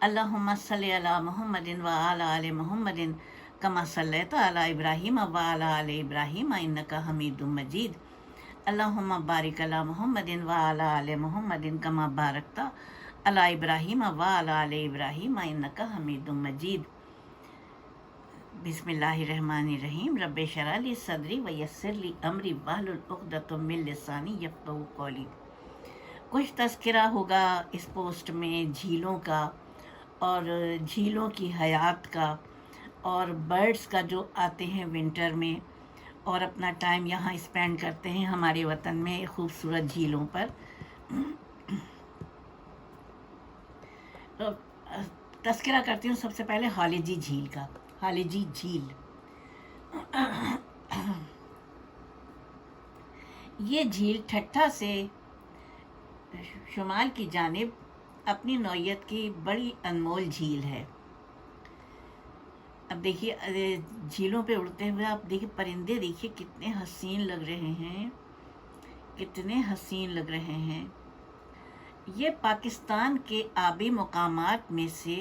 अल्लाहुम्मा सल्लि अला मुहम्मदिन व अला आलि मुहम्मदिन कमा सल्लैता अला इब्राहीम व अला आलि इब्राहीम इन्नका हमीदुम मजीद। अल्लाहुम्मा बारिक अला मुहम्मदिन व अला आलि मुहम्मदिन कमा बारकता अला इब्राहीम व अला आलि इब्राहीम इन्नका हमीदुम मजीद। बिस्मिल्लाहिर्रहमानिर्रहीम। रब्बे शरह ली सदरी व यस्सिर ली अमरी वहलुल उक़दतम मिन लिसानी यफ़क़हू क़ौली। कुछ तज़किरा होगा इस पोस्ट में झीलों का और झीलों की हयात का और बर्ड्स का जो आते हैं विंटर में और अपना टाइम यहाँ स्पेंड करते हैं हमारे वतन में खूबसूरत झीलों पर। तो तज़किरा करती हूँ सबसे पहले हालिजी झील का। हालिजी झील ये झील ठट्ठा से शुमाल की जानिब अपनी नौइयत की बड़ी अनमोल झील है। अब देखिए झीलों पे उड़ते हुए आप देखिए परिंदे, देखिए कितने हसीन लग रहे हैं, कितने हसीन लग रहे हैं। ये पाकिस्तान के आबी मकामात में से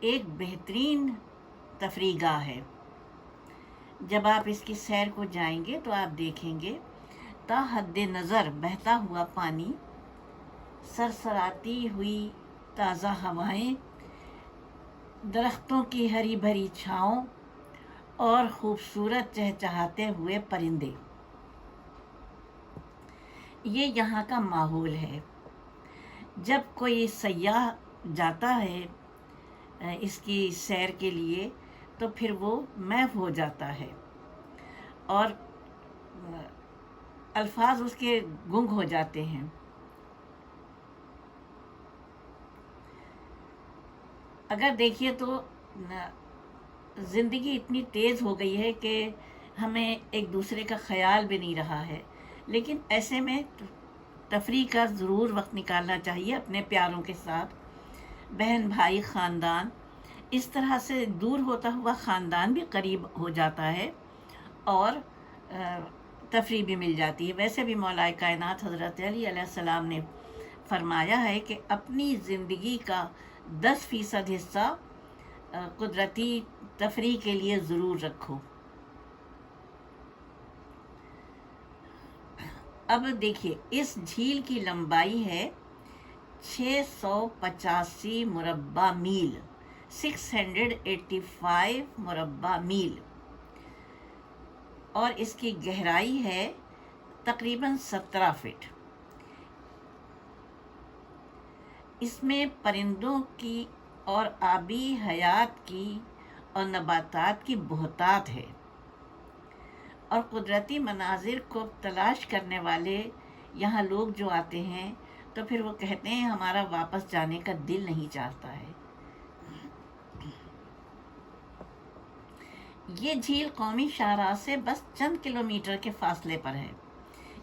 एक बेहतरीन तफरीगाह है। जब आप इसकी सैर को जाएंगे तो आप देखेंगे ता हद्दे नज़र बहता हुआ पानी, सरसराती हुई ताज़ा हवाएं, दरख्तों की हरी भरी छाँव और खूबसूरत चहचहाते हुए परिंदे, ये यहाँ का माहौल है। जब कोई सयाह जाता है इसकी सैर के लिए तो फिर वो महव हो जाता है और अल्फाज उसके गुंग हो जाते हैं। अगर देखिए तो ज़िंदगी इतनी तेज़ हो गई है कि हमें एक दूसरे का ख्याल भी नहीं रहा है, लेकिन ऐसे में तफरीह का ज़रूर वक्त निकालना चाहिए अपने प्यारों के साथ। बहन भाई ख़ानदान, इस तरह से दूर होता हुआ ख़ानदान भी करीब हो जाता है और तफरीह भी मिल जाती है। वैसे भी मौलाए कायनात हज़रत अली अलैहिस्सलाम ने फरमाया है कि अपनी ज़िंदगी का 10% हिस्सा कुदरती तफरीह के लिए ज़रूर रखो। अब देखिए इस झील की लंबाई है 685 मुरब्बा मील, 685 मुरब्बा मील, और इसकी गहराई है तकरीबन 17 फीट। इसमें परिंदों की और आबी हयात की और नबातात की बहुतात है और कुदरती मनाजिर को तलाश करने वाले यहाँ लोग जो आते हैं तो फिर वो कहते हैं हमारा वापस जाने का दिल नहीं चाहता है। ये झील कौमी शाहराह से बस चंद किलोमीटर के फासले पर है,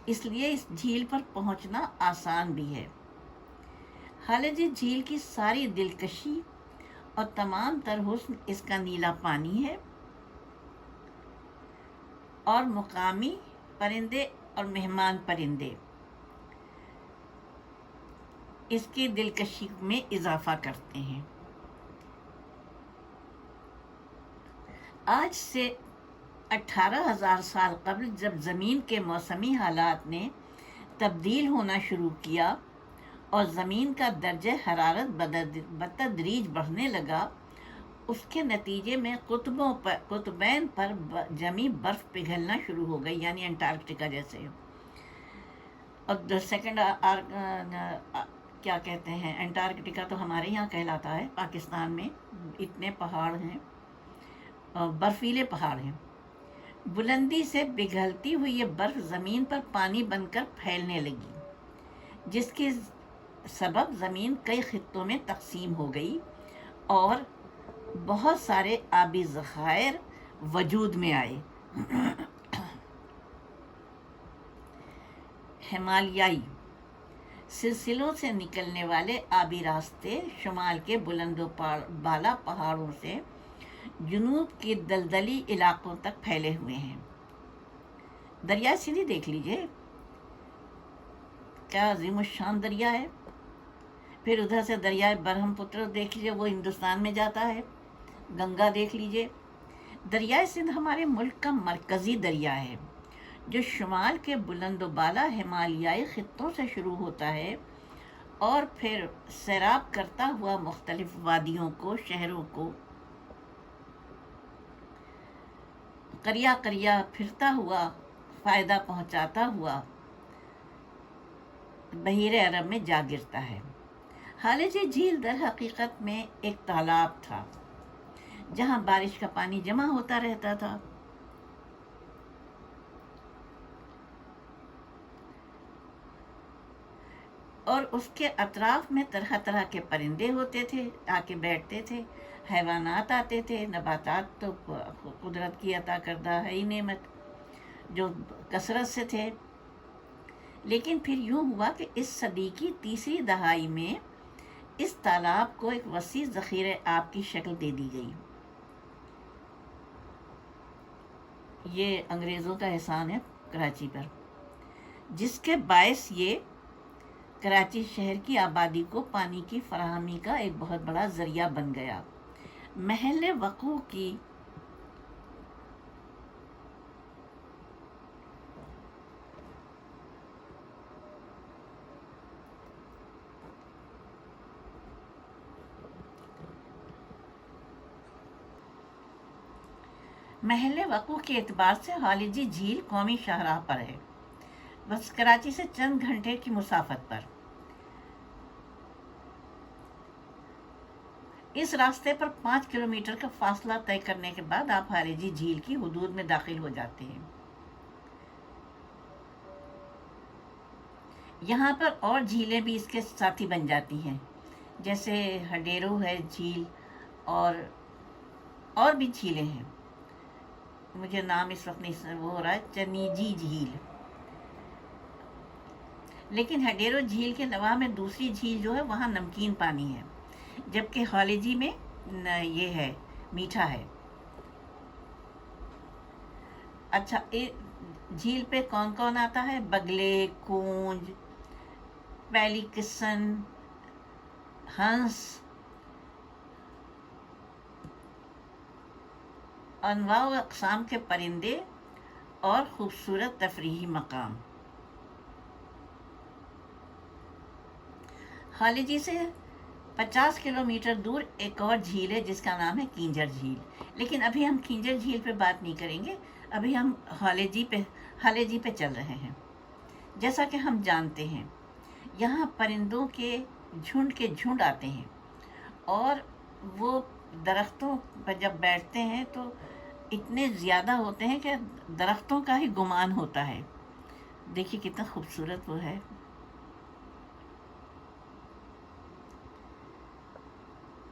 इसलिए इस झील पर पहुंचना आसान भी है। हालिजी झील की सारी दिलकशी और तमाम तर हुस्न इसका नीला पानी है और मुकामी परिंदे और मेहमान परिंदे इसकी दिलकशी में इजाफा करते हैं। आज से 18,000 साल कबल जब ज़मीन के मौसमी हालात ने तब्दील होना शुरू किया और ज़मीन का दर्जे हरारत बतदरीज बढ़ने लगा, उसके नतीजे में कुतुबैन पर जमी बर्फ़ पिघलना शुरू हो गई, यानी अंटार्कटिका जैसे। और सेकंड क्या कहते हैं, अंटार्कटिका तो हमारे यहाँ कहलाता है, पाकिस्तान में इतने पहाड़ हैं, बर्फीले पहाड़ हैं। बुलंदी से पिघलती हुई ये बर्फ़ ज़मीन पर पानी बनकर फैलने लगी, जिसके सबब ज़मीन कई खित्तों में तकसीम हो गई और बहुत सारे आबी ज़खायर वजूद में आए। हिमालयाई सिलसिलों से निकलने वाले आबी रास्ते शुमाल के बुलंदो बाला पहाड़ों से जुनूब के दलदली इलाकों तक फैले हुए हैं। दरिया सिंधी देख लीजिए, क्या अजीम शान दरिया है। फिर उधर से दरियाए ब्रह्मपुत्र देख लीजिए, वो हिंदुस्तान में जाता है। गंगा देख लीजिए। दरियाए सिंध हमारे मुल्क का मरकज़ी दरिया है, जो शुमाल के बुलंद बाला हिमालयाई खित्तों से शुरू होता है और फिर सैराब करता हुआ मुख्तलिफ वादियों को, शहरों को, करिया करिया फिरता हुआ, फ़ायदा पहुंचाता हुआ बहीरे अरब में जा गिरता है। हालिजी झील दर हकीकत में एक तालाब था, जहां बारिश का पानी जमा होता रहता था। और उसके अतराफ में तरह तरह के परिंदे होते थे, आके बैठते थे, हैवानात आते थे। नबातात तो कुदरत की अता करदा है ही नेमत, जो कसरत से थे। लेकिन फिर यूं हुआ कि इस सदी की तीसरी दहाई में इस तालाब को एक वसी ज़ख़ीरे आब की शक्ल दे दी गई। ये अंग्रेज़ों का एहसान है कराची पर, जिसके बायस ये कराची शहर की आबादी को पानी की फराहमी का एक बहुत बड़ा ज़रिया बन गया। महल वक़ू की महल वक़ू के एतबार से हालिजी झील कौमी शाहराह पर है, बस कराची से चंद घंटे की मुसाफत पर। इस रास्ते पर 5 किलोमीटर का फासला तय करने के बाद आप हालिजी झील की हुदूद में दाखिल हो जाते हैं। यहाँ पर और झीलें भी इसके साथी बन जाती हैं, जैसे हडेरो है झील, और भी झीलें हैं। मुझे नाम इस वक्त नहीं वो हो रहा है, चनीजी झील। लेकिन हडेरो झील के अलावा में दूसरी झील जो है वहाँ नमकीन पानी है, जबकि हालिजी में ये है, मीठा है। अच्छा, झील पे कौन कौन आता है? बगले, कूंज, पेलिकसन, हंस, अनवा व अक़साम के परिंदे और खूबसूरत तफरीही मकाम। हालिजी से 50 किलोमीटर दूर एक और झील है जिसका नाम है किंजर झील, लेकिन अभी हम किंजर झील पे बात नहीं करेंगे। अभी हम हालिजी पे चल रहे हैं। जैसा कि हम जानते हैं, यहाँ परिंदों के झुंड आते हैं, और वो दरख्तों पर जब बैठते हैं तो इतने ज़्यादा होते हैं कि दरख्तों का ही गुमान होता है। देखिए कितना खूबसूरत वो है।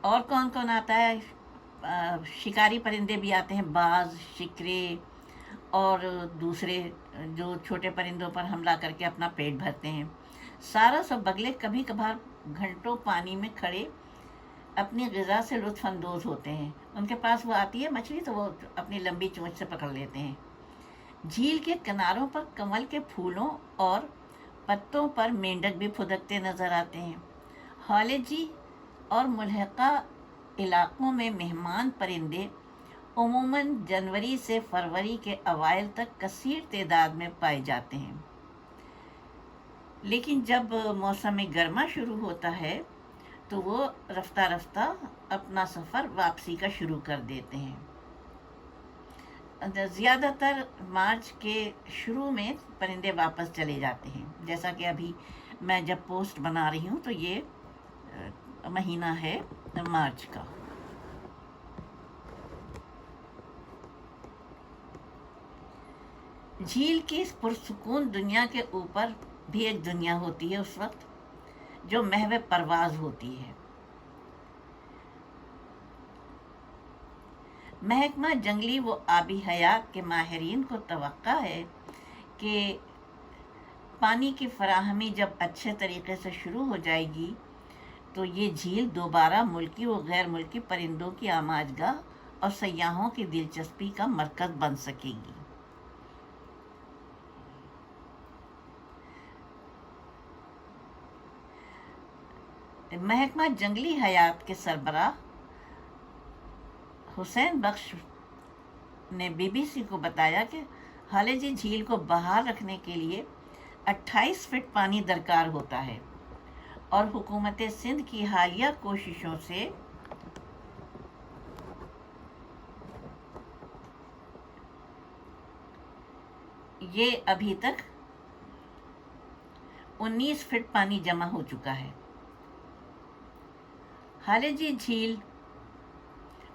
और कौन कौन आता है? शिकारी परिंदे भी आते हैं, बाज, शिकरे और दूसरे जो छोटे परिंदों पर हमला करके अपना पेट भरते हैं। सारा सब बगले कभी कभार घंटों पानी में खड़े अपनी ग़िज़ा से लुत्फ़ अंदोज़ होते हैं। उनके पास वो आती है मछली तो वो अपनी लंबी चोंच से पकड़ लेते हैं। झील के किनारों पर कमल के फूलों और पत्तों पर मेंढक भी फुदकते नज़र आते हैं। हालिजी और मुल्हिका इलाक़ों में मेहमान परिंदे उमूमन जनवरी से फरवरी के अवाइल तक कसीर तादाद में पाए जाते हैं, लेकिन जब मौसम गर्मा शुरू होता है तो वो रफ्ता रफ्ता अपना सफ़र वापसी का शुरू कर देते हैं। ज़्यादातर मार्च के शुरू में परिंदे वापस चले जाते हैं। जैसा कि अभी मैं जब पोस्ट बना रही हूँ तो ये महीना है मार्च का। झील की इस पुरसुकून दुनिया के ऊपर भी एक दुनिया होती है उस वक्त, जो महव परवाज़ होती है। महकमा जंगली व आबी हयात के माहिरीन को तवक्का है कि पानी की फराहमी जब अच्छे तरीके से शुरू हो जाएगी तो ये झील दोबारा मुल्की व गैर मुल्की परिंदों की आमाजगाह और सयाहों की दिलचस्पी का मरकज़ बन सकेगी। محکمہ جنگلی حیات کے سربراہ حسین بخش نے BBC کو بتایا کہ ہالے جھیل کو بحال رکھنے کے لیے 28 فٹ پانی درکار ہوتا ہے، اور حکومت سندھ کی حالیہ کوششوں سے یہ ابھی تک 19 فٹ پانی جمع ہو چکا ہے۔ ہالے جھیل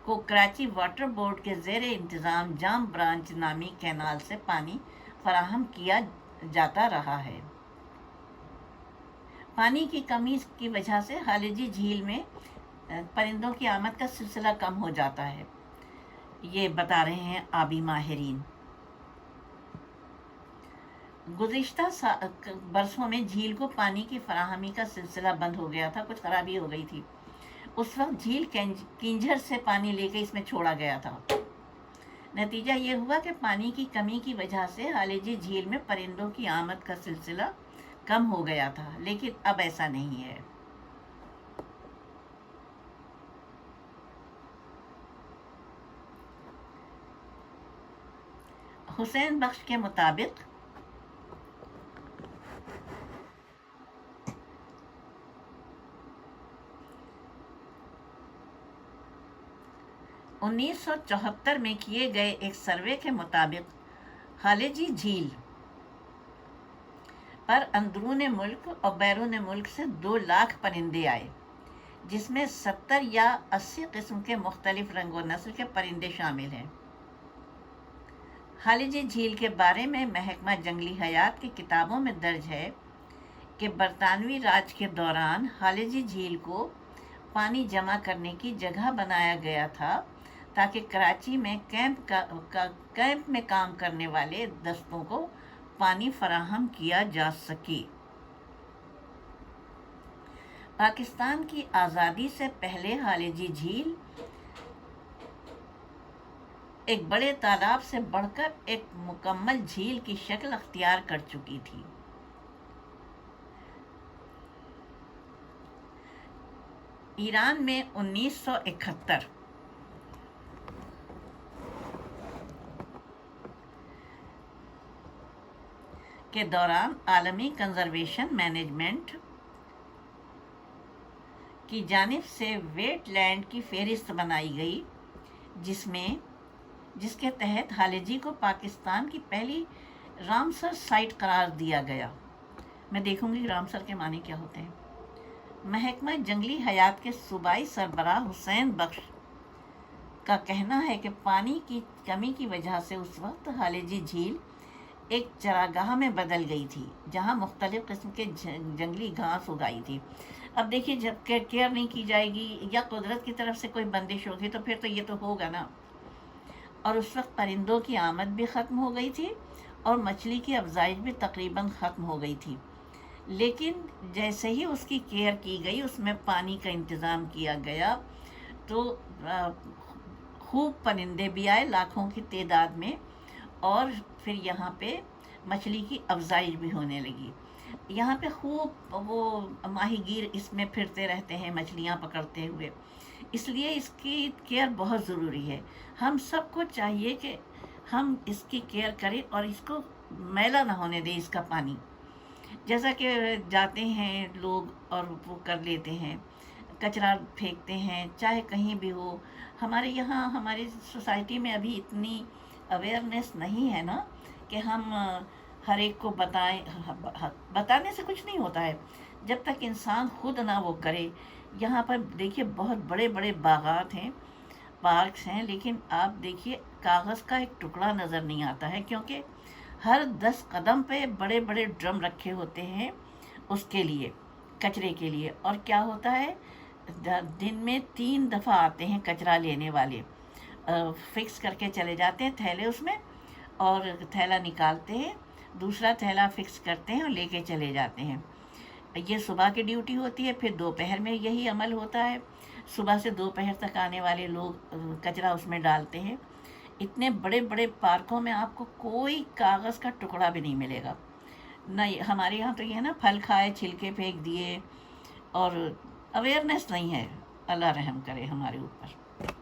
کو کراچی واٹر بورڈ کے زیر انتظام جام برانچ نامی کینال سے پانی فراہم کیا جاتا رہا ہے۔ پانی کی کمی کی وجہ سے ہالے جھیل میں پرندوں کی آمد کا سلسلہ کم ہو جاتا ہے، یہ بتا رہے ہیں آبی ماہرین۔ گزشتہ برسوں میں جھیل کو پانی کی فراہمی کا سلسلہ بند ہو گیا تھا، کچھ خرابی ہو گئی تھی۔ اس وقت جھیل کینجھر سے پانی لے کے اس میں چھوڑا گیا تھا۔ نتیجہ یہ ہوا کہ پانی کی کمی کی وجہ سے ہالے جھیل میں پرندوں کی آمد کا سلسلہ کم ہو گیا تھا، لیکن اب ایسا نہیں ہے۔ حسین بخش کے مطابق انیس سو 74 میں کیے گئے ایک سروے کے مطابق ہالے جھیل پر اندرون ملک اور بیرون ملک سے 2 لاکھ پرندے آئے، جس میں 70 یا 80 قسم کے مختلف رنگ و نسل کے پرندے شامل ہیں۔ ہالے جھیل کے بارے میں محکمہ جنگلی حیات کی کتابوں میں درج ہے کہ برطانوی راج کے دوران ہالے جھیل کو پانی جمع کرنے کی جگہ بنایا گیا تھا تاکہ کراچی میں کیمپ میں کام کرنے والے دستوں کو پانی فراہم کیا جا سکے۔ پاکستان کی آزادی سے پہلے ہالے جھیل ایک بڑے تالاب سے بڑھ کر ایک مکمل جھیل کی شکل اختیار کر چکی تھی۔ ایران میں 1971 کے دوران عالمی کنزرویشن مینجمنٹ کی جانب سے ویٹ لینڈ کی فہرست بنائی گئی، جس کے تحت ہالے کو پاکستان کی پہلی رامسر سائٹ قرار دیا گیا۔ میں دیکھوں گی رامسر کے معنی کیا ہوتے ہیں۔ محکمہ جنگلی حیات کے صوبائی سربراہ حسین بخش کا کہنا ہے کہ پانی کی کمی کی وجہ سے اس وقت ہالے جھیل ایک چراگاہ میں بدل گئی تھی، جہاں مختلف قسم کے جنگلی گھاس اگائی تھی۔ اب دیکھیے، جب کیئر نہیں کی جائے گی یا قدرت کی طرف سے کوئی بندش ہوگی تو پھر تو یہ تو ہوگا نا۔ اور اس وقت پرندوں کی آمد بھی ختم ہو گئی تھی اور مچھلی کی افزائش بھی تقریباً ختم ہو گئی تھی، لیکن جیسے ہی اس کی کیئر کی گئی، اس میں پانی کا انتظام کیا گیا، تو خوب پرندے بھی آئے لاکھوں کی تعداد میں، اور پھر یہاں پہ مچھلی کی افزائش بھی ہونے لگی۔ یہاں پہ خوب وہ ماہی گیر اس میں پھرتے رہتے ہیں مچھلیاں پکڑتے ہوئے، اس لیے اس کی کیئر بہت ضروری ہے۔ ہم سب کو چاہیے کہ ہم اس کی کیئر کریں اور اس کو میلا نہ ہونے دیں، اس کا پانی۔ جیسا کہ جاتے ہیں لوگ اور وہ کر لیتے ہیں، کچرا پھینکتے ہیں، چاہے کہیں بھی ہو۔ ہمارے یہاں ہماری سوسائٹی میں ابھی اتنی اویئرنیس نہیں ہے نا کہ ہم ہر ایک کو بتائیں۔ بتانے سے کچھ نہیں ہوتا ہے جب تک انسان خود نہ وہ کرے۔ یہاں پر دیکھیے بہت بڑے بڑے باغات ہیں، پارکس ہیں، لیکن آپ دیکھیے کاغذ کا ایک ٹکڑا نظر نہیں آتا ہے، کیونکہ ہر 10 قدم پہ بڑے بڑے ڈرم رکھے ہوتے ہیں اس کے لیے، کچرے کے لیے۔ اور کیا ہوتا ہے، دن میں 3 دفعہ آتے ہیں کچرا لینے والے، فکس کر کے چلے جاتے ہیں تھیلے اس میں، اور تھیلا نکالتے ہیں، دوسرا تھیلا فکس کرتے ہیں اور لے کے چلے جاتے ہیں۔ یہ صبح کی ڈیوٹی ہوتی ہے، پھر دوپہر میں یہی عمل ہوتا ہے، صبح سے دوپہر تک آنے والے لوگ کچرا اس میں ڈالتے ہیں۔ اتنے بڑے بڑے پارکوں میں آپ کو کوئی کاغذ کا ٹکڑا بھی نہیں ملے گا۔ نہ ہمارے یہاں تو یہ ہے نا، پھل کھائے چھلکے پھینک دیے، اور اویئرنیس نہیں ہے. اللہ رحم کرے ہمارے اوپر.